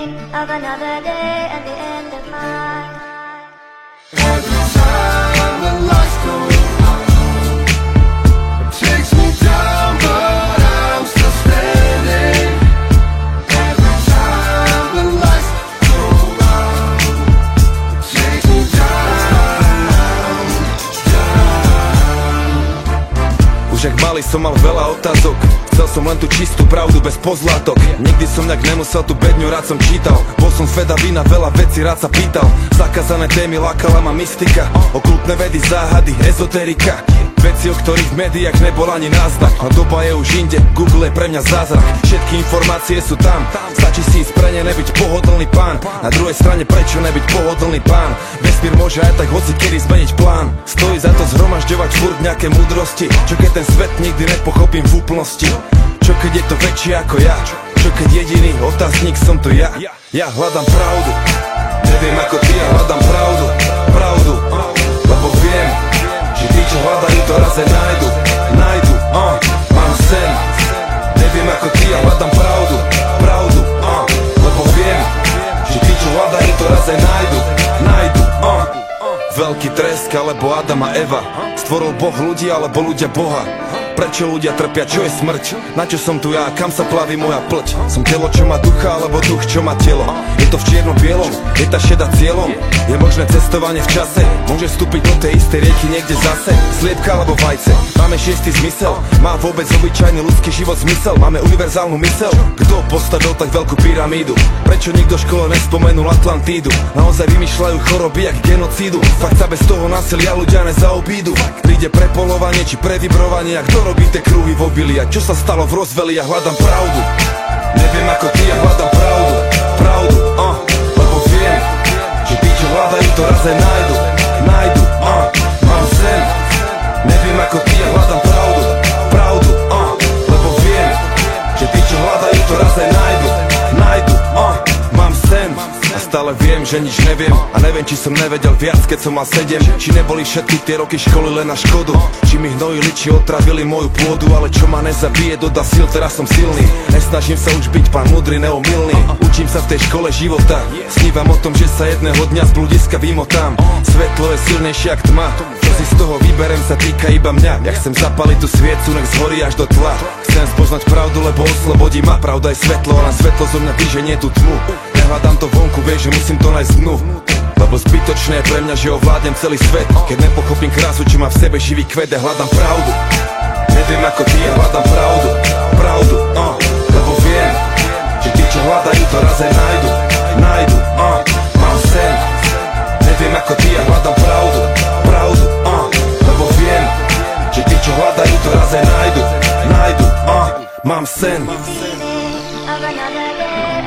beginning of another day at the end of mine. Every time the lights go out, it takes me down, but I'm still standing. Every time the lights go out, it takes me down, down. Už jak malý som mal veľa otázok, chcel som len tú čistú pravdu bez pozlátok. Nikdy som nejak nemusel tú bedňu, rád som čítal. Bol som zvedavý na veľa vecí, rád sa pýtal. Zakázané témy, lákala ma mystika, okultné vedy, záhady, ezoterika. Veci, o ktorých v médiách nebol ani náznak. No doba je už inde, Google je pre mňa zázrak. Všetky informácie sú tam, stačí si ísť pre ne, nebyť pohodlný pán. Na druhej strane prečo nebyť pohodlný pán? Vesmír môže aj tak hocikedy zmeniť plán. Stojí za to zhromažďovať furt nejaké múdrosti. Čo keď ten svet nikdy nepochopím v úplnosti? Čo keď je to väčšie ako ja? Čo keď jediný otáznik som to ja? Ja hľadám pravdu, neviem ako ty, ja hľadám pravdu. Pravdu, lebo viem, že tí, čo hľadajú, to raz aj nájdu. Mám sen, neviem ako ty, ja hľadám pravdu. Pravdu, lebo viem, že tí, čo hľadajú, to raz aj nájdu. Veľký tresk alebo Adam a Eva. Stvoril Boh ľudí alebo ľudia Boha? Prečo ľudia trpia, čo je smrť? Na čo som tu ja, kam sa plaví moja plť? Som telo, čo má ducha, alebo duch, čo má telo? Je to v čierno-bielom? Je tá šeda cieľom? Je možné cestovanie v čase? Môže vstúpiť do tej istej rieky niekde zase? Sliepka alebo vajce? Máme šiestý zmysel? Má vôbec obyčajný ľudský život zmysel? Máme univerzálnu mysel? Kto postavil tak veľkú pyramídu? Prečo nikto v škole nespomenul Atlantídu? Naozaj vymýšľajú choroby jak genocídu? Fakt sa bez toho násilia ľudia nezaobídu? Príde prepolovanie či previbrovanie? A kto robí tie kruhy v obili? A čo sa stalo v Roswelli? Ja hľadám pravdu. Neviem ako ty, ja hľadám pravdu. Pravdu, lebo viem, že tí, čo hľadajú, to raz aj nájdu. Mám sen. Neviem ako ty, ja hľadám pravdu. Pravdu, lebo viem, že tí, čo hľadajú, to raz aj nájdu. Mám sen. A stále viem, že nič neviem. A neviem, či som nevedel viac, keď som mal 7. Či neboli všetky tie roky školy len na škodu. Či mi hnojili, či otravili moju pôdu. Ale čo ma nezabije, dodá sil, teraz som silný. Nesnažím sa už byť pán mudrý, neomylný. Učím sa v tej škole života. Snívam o tom, že sa jedného dňa z bludiska vymotám. Svetlo je silnejšie jak tma. Čo si z toho vyberem, sa týka iba mňa. Ja chcem zapaliť tú sviecu, nech zhorí až do tla. Chcem spoznať pravdu, lebo oslobodí ma. Pravda je svetlo, a na svetlo zo mňa vyženie tú tmu. Nehľadám to vonku, vieš, že musím to nájsť dnu. Lebo zbytočné je pre mňa, že ovládnem celý svet. Keď nepochopím krásu, čo má v sebe živý kvet. Ja hľadám pravdu. Neviem ako ty, ja hľadám pravdu. Pravdu, lebo viem, že tí, čo hľadajú, to raz aj nájdu. Mám sen. Neviem ako ty, ja hľadám pravdu. Pravdu, lebo viem, že tí, čo hľadajú, to raz aj nájdu. Mám sen. Of another day